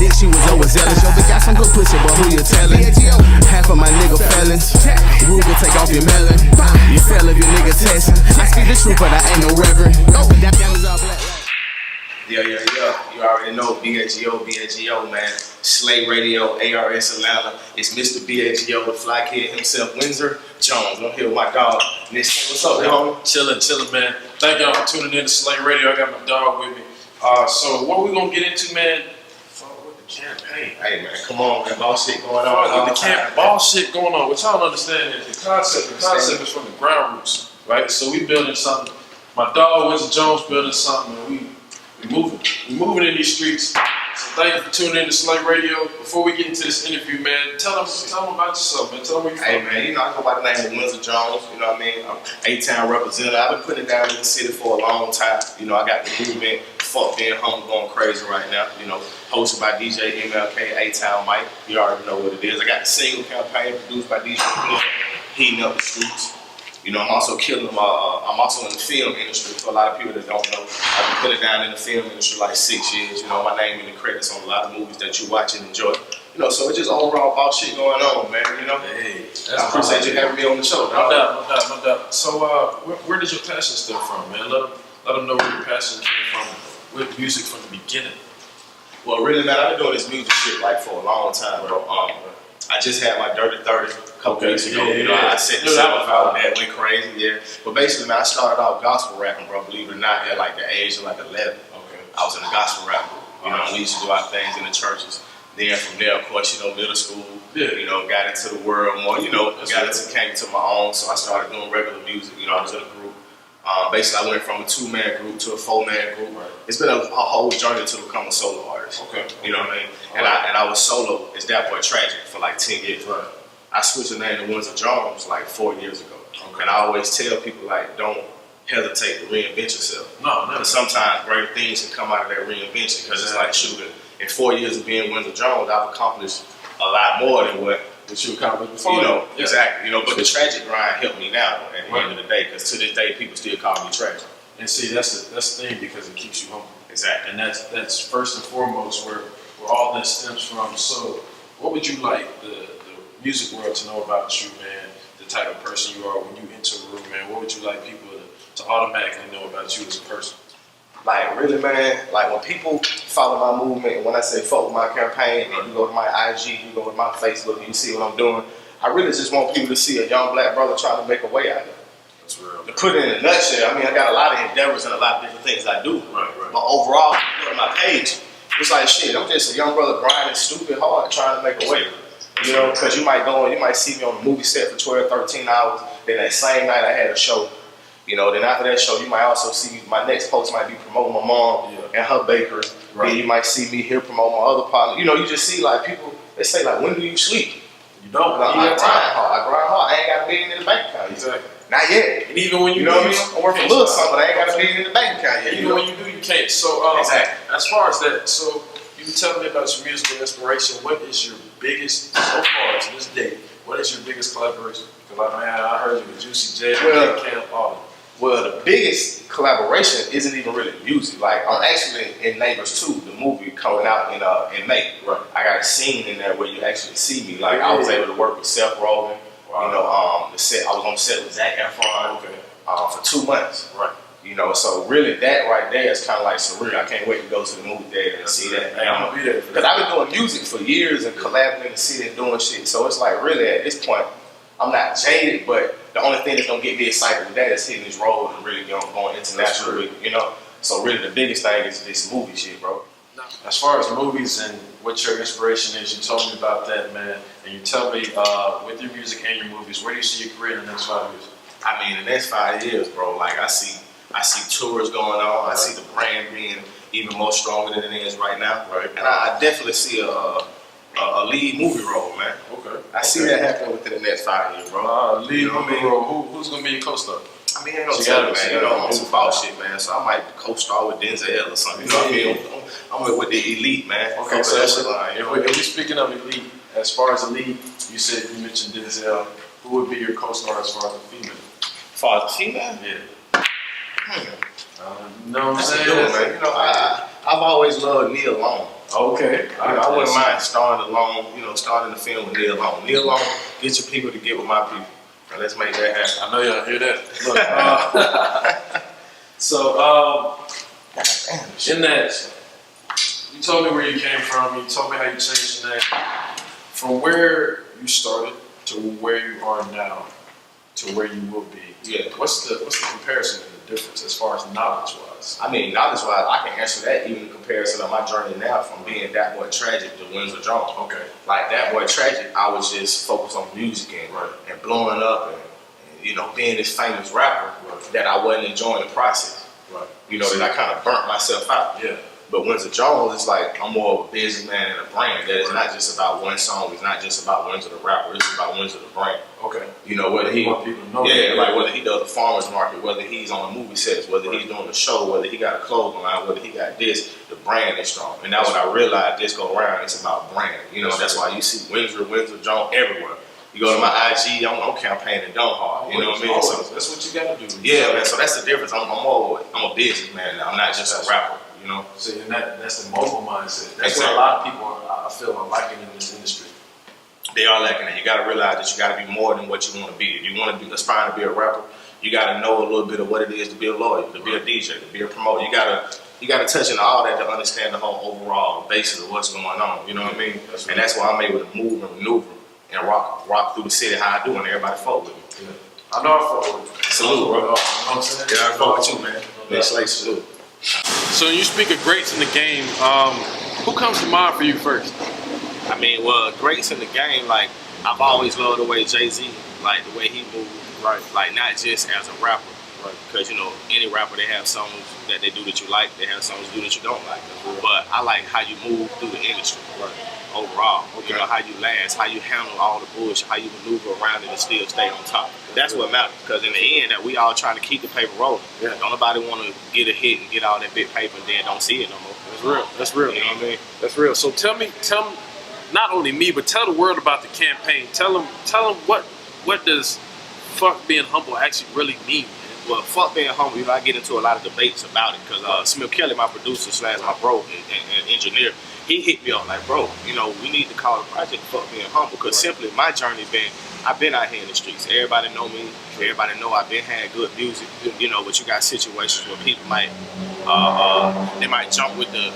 dick, she was overzealous. Yo, but got some good pussy, but who you telling? Half of my nigga felons. Ruger, take off your melon. You sell if your nigga testing. I speak the truth, but I ain't no reverend. That is all black. Yeah. You already know BAGO, man. Slay Radio, ARS Atlanta. It's Mr. BAGO, the fly kid himself, Windsor Jones. I'm here with my dog. What's up, homie? Chillin', man. Thank y'all for tuning in to Slay Radio. I got my dog with me. So what we gonna get into, man? With the campaign. Hey, man, come on, man. Ball shit going on. With the ball shit going on. What y'all don't understand is the concept is from the ground roots, right? So we building something. My dog, Windsor Jones, building something, and we moving in these streets. So thank you for tuning in to Slay Radio. Before we get into this interview, man, tell them about yourself, man. Tell them where you from. Hey, man, I go by the name of Windsor Jones. You know what I mean? I'm A-Town representative. I've been putting it down in the city for a long time. I got the movement, fuck being home, going crazy right now. Hosted by DJ MLK, A-Town Mike. You already know what it is. I got the single campaign produced by DJ MLK, Heating Up the Streets. I'm also killing them. I'm also in the film industry. For a lot of people that don't know, I've been putting down in the film industry like 6 years. My name in the credits on a lot of movies that you watch and enjoy. So it's just overall about shit going on, man. Hey, I appreciate you having me on the show. No doubt. So where does your passion stem from, man? Let them know where your passion came from with music from the beginning. Well, really, man, I've been doing this music shit like for a long time, bro. I just had my Dirty 30 a couple weeks ago. I set the album out that went crazy, But basically, man, I started out gospel rapping, bro. Believe it or not, at like the age of like 11. Okay. I was in the gospel rap group. We used to do our things in the churches. Then from there, of course, middle school, got into the world more, came to my own. So I started doing regular music. I was in a group. Basically, I went from a 2-man group to a 4-man group. Right. It's been a whole journey to become a solo artist. Okay. You know what I mean? And I was solo as That Boy Tragic for like 10 years. Right. I switched the name to Windsor Jones like 4 years ago. Okay. And I always tell people, like, don't hesitate to reinvent yourself. No. Because sometimes great things can come out of that reinvention. Because it's like shooting. In 4 years of being Windsor Jones, I've accomplished a lot more than what you accomplished before. Exactly. But the tragic grind helped me now at the end of the day. Because to this day, people still call me tragic. And see, that's the thing, because it keeps you humble. Exactly. And that's first and foremost where all this stems from. So what would you like the music world to know about you, man? The type of person you are when you enter a room, man. What would you like people to automatically know about you as a person? Like, really, man, like when people follow my movement, and when I say fuck with my campaign, and you go to my IG, you go to my Facebook, and you see what I'm doing, I really just want people to see a young black brother trying to make a way out of it. That's real. To put it in a nutshell, I got a lot of endeavors and a lot of different things I do. Right. But overall, if you go to my page, it's like, shit, I'm just a young brother grinding stupid hard trying to make a way. Because you might go and you might see me on the movie set for 12, 13 hours. Then that same night I had a show. Then after that show, you might also see my next post might be promoting my mom and her bakery. Right. Then you might see me here promote my other partner. You just see like people, they say like, when do you sleep? You don't. I grind hard. I ain't got a million in the bank account. Exactly. Not yet. And even when you know what I mean? I work for a little something, but I ain't got a million in the bank account yet. Even when you do, you can't. So exactly. As far as that, so you can tell me about your musical inspiration. What is your biggest, so far to this day, what is your biggest collaboration? Because I heard you with Juicy J, Camp, all of them. Well, the biggest collaboration isn't even really music. Like, I'm actually in Neighbors 2, the movie coming out in May. Right. I got a scene in there where you actually see me. Like, I was able to work with Seth Rogen. Wow. I was on the set with Zac Efron for 2 months. Right. So really that right there is kind of like surreal. I can't wait to go to the movie theater and see that. Hey, I'm gonna be there. Because I've been doing music for years and collabing in the city and doing shit. So it's like really at this point, I'm not jaded, but the only thing that's gonna get me excited with that is hitting this road and really going international with it, So really the biggest thing is this movie shit, bro. As far as movies and what your inspiration is, you told me about that, man. And you tell me with your music and your movies, where do you see your career in the next 5 years? In the next 5 years, bro, like I see tours going on. Right. I see the brand being even more stronger than it is right now. Right. And I definitely see a lead movie role, man. Okay. I see that happening within the next 5 years, bro. Lead movie role. Who's gonna be your co-star? Ain't no telling, man. I'm some ball shit, man. So I might co-star with Denzel or something. I'm with the elite, man. Okay, so if we're speaking of elite, as far as elite, you mentioned Denzel. Who would be your co-star as far as the female? As far as the female? Yeah. You know what I'm saying? Man. I've always loved Nia Long. Okay. I wouldn't mind starting starting the film with Neil Long. Neil Long, get your people to get with my people. And let's make that happen. I know y'all hear that. Look, so, in that, you told me where you came from. You told me how you changed the name. From where you started to where you are now to where you will be. Yeah. What's the comparison and the difference as far as knowledge-wise? I mean, knowledge-wise, I can answer that even in comparison of my journey now from being That Boy Tragic to Windsor Jones. Okay. Like That Boy Tragic, I was just focused on music and blowing up and being this famous rapper that I wasn't enjoying the process. Right. That I kind of burnt myself out. Yeah. But Windsor Jones is like, I'm more of a businessman and a brand. That is not just about one song. It's not just about Windsor the rapper. It's about Windsor the brand. Okay. Whether he want people to know like whether he does the farmer's market, whether he's on the movie sets, whether he's doing the show, whether he got a clothing line, whether he got this, the brand is strong. And that's what I realized this go around. It's about brand. That's why you see Windsor Jones everywhere. You go to my IG, I'm campaigning dumb hard. You know what I mean? So that's what you gotta do. Yeah, man. So that's the difference. I'm a businessman now. I'm not just a rapper. See, and that's the mobile mindset. That's what a lot of people I feel are lacking in this industry. They are lacking it. You got to realize that you got to be more than what you want to be. If you want to be aspiring to be a rapper, you got to know a little bit of what it is to be a lawyer, to be a DJ, to be a promoter. You got to touch into all that to understand the whole overall basis of what's going on. You know what I mean? And that's why I'm able to move and maneuver and rock through the city how I do, and everybody fuck with me. Yeah. I know I fuck with you. Salute, bro. You know what I'm saying? Yeah, I fuck with you, man. Next late salute. So when you speak of greats in the game, who comes to mind for you first? I mean, well, greats in the game, like, I've always loved the way Jay-Z, like, the way he moves, right? Like, not just as a rapper, right? Because, any rapper, they have songs that they do that you like, they have songs they do that you don't like. But I like how you move through the industry, right? Overall, okay. How you last, how you handle all the bullshit, how you maneuver around it and still stay on top. That's what matters, because in the end, that we all trying to keep the paper rolling. Yeah. Don't nobody want to get a hit and get all that big paper and then don't see it no more. That's real. That's real. You know what I mean? That's real. So tell me, not only me, but tell the world about the campaign. Tell them what does fuck being humble actually really mean? Well, fuck being humble, I get into a lot of debates about it, because Smith Kelly, my producer / my bro and engineer, he hit me up like, bro, we need to call the project Fuck Being Humble, because simply my journey I've been out here in the streets. Everybody know me. Everybody know I've been had good music. But you got situations where people might jump with the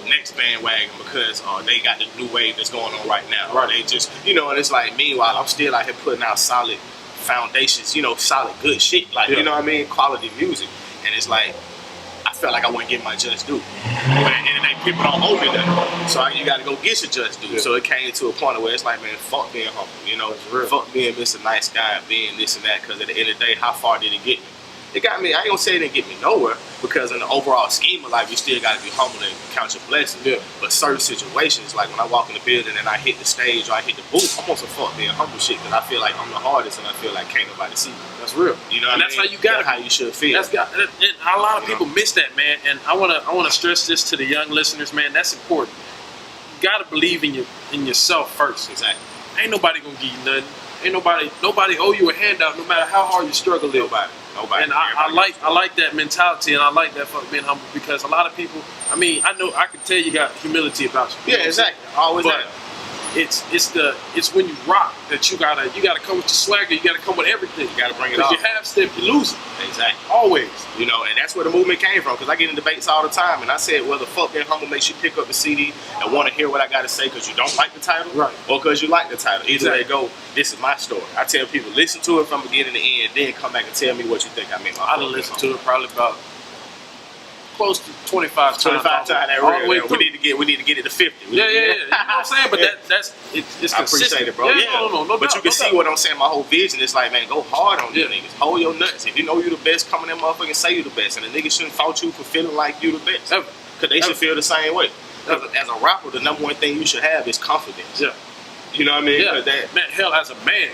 next bandwagon because they got the new wave that's going on right now. Right. They just, and it's like, meanwhile, I'm still out here putting out solid foundations, solid good shit, like, you know what I mean, quality music. And it's like, I felt like I wasn't getting my just due. And people don't owe me nothing. So you got to go get your just due. Yeah. So it came to a point where it's like, man, fuck being humble, fuck being Mr. Nice Guy, being this and that, because at the end of the day, how far did it get me? It got me, I ain't gonna say it didn't get me nowhere, because in the overall scheme of life, you still gotta be humble and count your blessings. Yeah. But certain situations, like when I walk in the building and I hit the stage or I hit the booth, I'm on some fuck being humble shit, because I feel like I'm the hardest and I feel like can't nobody see me. That's real. You know what I mean? That's how you got it. That's how you should feel. And a lot of people miss that, man. And I wanna stress this to the young listeners, man. That's important. You gotta believe in yourself first. Exactly. Ain't nobody gonna give you nothing. Ain't nobody owe you a handout, no matter how hard you struggle. Nobody. And I like that mentality, and I like that fuck being humble, because a lot of people, I mean, I can tell you got humility about you. Yeah, exactly. Always. But it's when you rock that you gotta come with your swagger. You gotta come with everything. You gotta bring it off. Because you half step, you lose it. Exactly. Always. And that's where the movement came from. Because I get in debates all the time, and I said, well, the fuck being humble makes you pick up the CD and want to hear what I got to say because you don't like the title, right? Or because you like the title. Either way go, this is my story. I tell people, listen to it from beginning to end, then come back and tell me what you think I mean. I done listened to it probably about close to 25 times. 25 times. We need to get it to 50. Yeah. You know what I'm saying? But it's I appreciate it, bro. Yeah. No but you can see what I'm saying. My whole vision is like, man, go hard on these niggas. Hold your nuts. If you know you the best, come in that motherfucker and say you the best. And the niggas shouldn't fault you for feeling like you the best. Because they should feel the same way. As a rapper, the number one thing you should have is confidence. Yeah. You know what I mean? Yeah. Man, hell, as a man,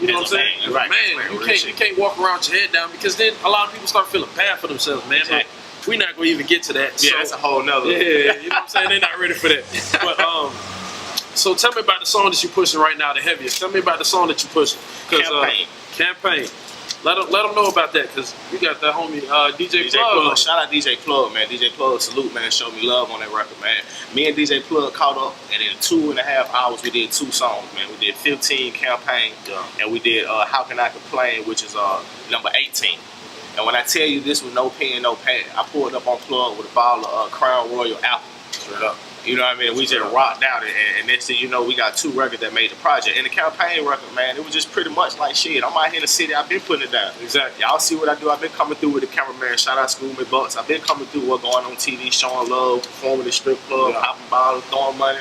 you know what I'm saying? As a man, you can't walk around with your head down, because then a lot of people start feeling bad for themselves, man. Exactly. We're not gonna even get to that. Yeah, that's a whole nother. Yeah, you know what I'm saying? They're not ready for that. But so tell me about the song that you're pushing right now, the heaviest. Tell me about the song that you're pushing. Campaign. Campaign. Let them know about that, because we got that homie DJ Plug. Shout out DJ Plug, man. DJ Plug, salute, man. Showed me love on that record, man. Me and DJ Plug caught up, and in 2.5 hours, we did 2 songs, man. We did 15 Campaign, and we did How Can I Complain, which is number 18. And when I tell you this with no pen, no pad, I pulled up on Plug with a bottle of Crown Royal apple. Straight up. You know what I mean? We just rocked out, and next thing you know, we got 2 records that made the project. And the Campaign record, man, it was just pretty much like shit. I'm out here in the city, I've been putting it down. Exactly. Y'all see what I do? I've been coming through with the cameraman. Shout out School Me Bucks. I've been coming through what's going on TV, showing love, performing the strip club, popping bottles, throwing money.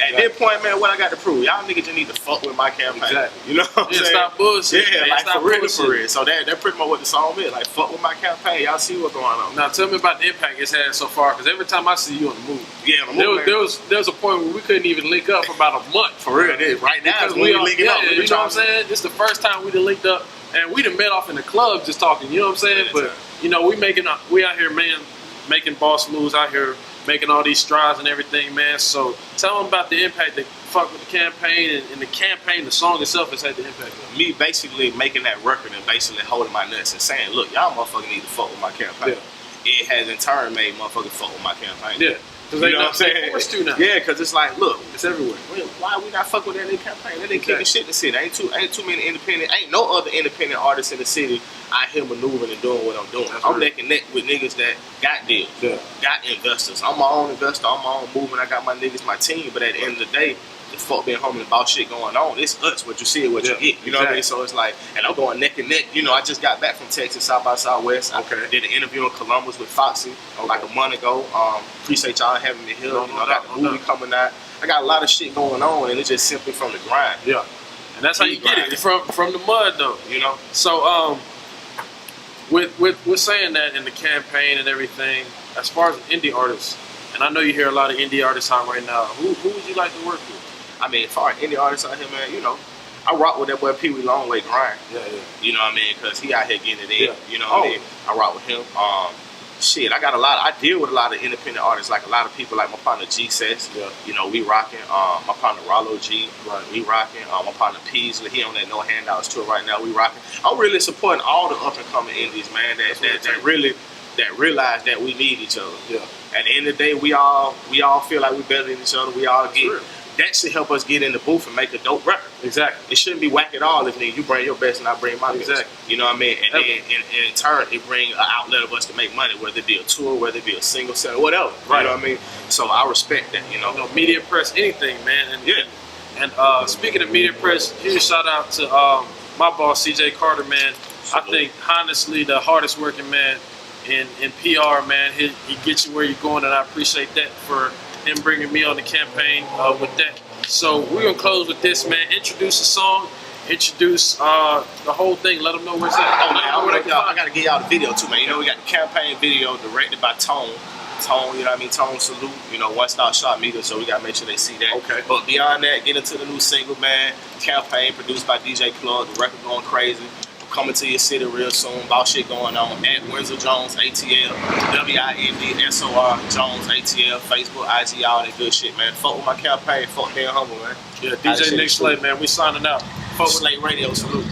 At this point, man, what I got to prove? Y'all niggas just need to fuck with my campaign. Exactly. You know what I'm saying? Stop bullshit. Yeah, man. like Stop for real. So that's pretty much what the song is. Like, fuck with my campaign. Y'all see what's going on. Now tell me about the impact it's had so far, because every time I see you on the move, yeah, on the move, there was a point where we couldn't even link up for about a month. For real, it is. Right now, because we linking up. You know what I'm saying? This is the first time we done linked up, and we done met off in the club just talking. You know what I'm saying? But you know, we out here, man, making boss moves out here, making all these strides and everything, man. So tell them about the impact that fuck with the campaign, and the campaign, the song itself has had the impact on me. Basically making that record and basically holding my nuts and saying, look, y'all motherfuckers need to fuck with my campaign. Yeah. It has in turn made motherfuckers fuck with my campaign. Yeah. You know what I'm saying? Forced to now. Yeah, because it's like, look, it's everywhere. Why we not fuck with that nigga campaign? That nigga kicking shit in the city. Ain't too many independent, ain't no other independent artists in the city out here maneuvering and doing what I'm doing. I'm neck and neck with niggas that got deals, got investors. I'm my own investor, I'm my own movement. I got my niggas, my team. But at the end of the day, the fuck being home about shit going on. It's us. What you see is what you get. You know what I mean? So it's like, and I'm going neck and neck. You know, I just got back from Texas, South by Southwest. I did an interview in Columbus with Foxy like a month ago. Appreciate y'all having me here. I got the movie coming out. I got a lot of shit going on, and it's just simply from the grind. Yeah, and that's how you get it from the mud, though. You know. So with saying that in the campaign and everything, as far as indie artists, and I know you hear a lot of indie artists out right now. Who would you like to work with? I mean, as far as indie artists out here, man, you know, I rock with that boy Pee Wee Longway Grind. Yeah. You know what I mean? Because he out here getting it in. You know what I mean? I rock with him. Shit, I deal with a lot of independent artists, like a lot of people, like my partner G-Sess. You know, we rocking. My partner Rollo G, we rocking. My partner Peasley, he on that No Handouts tour right now, we rocking. I'm really supporting all the up and coming indies, man, that realize that we need each other. Yeah. At the end of the day, we all feel like we're better than each other. We all get. That should help us get in the booth and make a dope record. Exactly. It shouldn't be whack at all if you bring your best and I bring my best. You know what I mean? And then in turn, it bring an outlet of us to make money, whether it be a tour, whether it be a single set, or whatever. You know what I mean? So I respect that, you know. Media press, anything, man. And speaking of media press, huge shout out to my boss, CJ Carter, man. I think, honestly, the hardest working man in PR, man. He gets you where you're going, and I appreciate that for him bringing me on the campaign with that. So we're gonna close with this, man. Introduce the song, introduce the whole thing. Let them know where it's at. I gotta give y'all the video too, man. You know, we got the campaign video directed by Tone. Tone, you know what I mean? Tone Salute, you know, One Stop Shop Media, so we gotta make sure they see that. Okay. But beyond that, get into the new single, man. Campaign produced by DJ Plug. The record going crazy. Coming to your city real soon. About shit going on at Windsor Jones ATL, WINDSOR Jones ATL, Facebook, IG, all that good shit, man. Fuck with my campaign. Fuck being humble, man. Yeah, DJ Nick Slate, man. We signing out. Fuck with Slate Radio. Salute.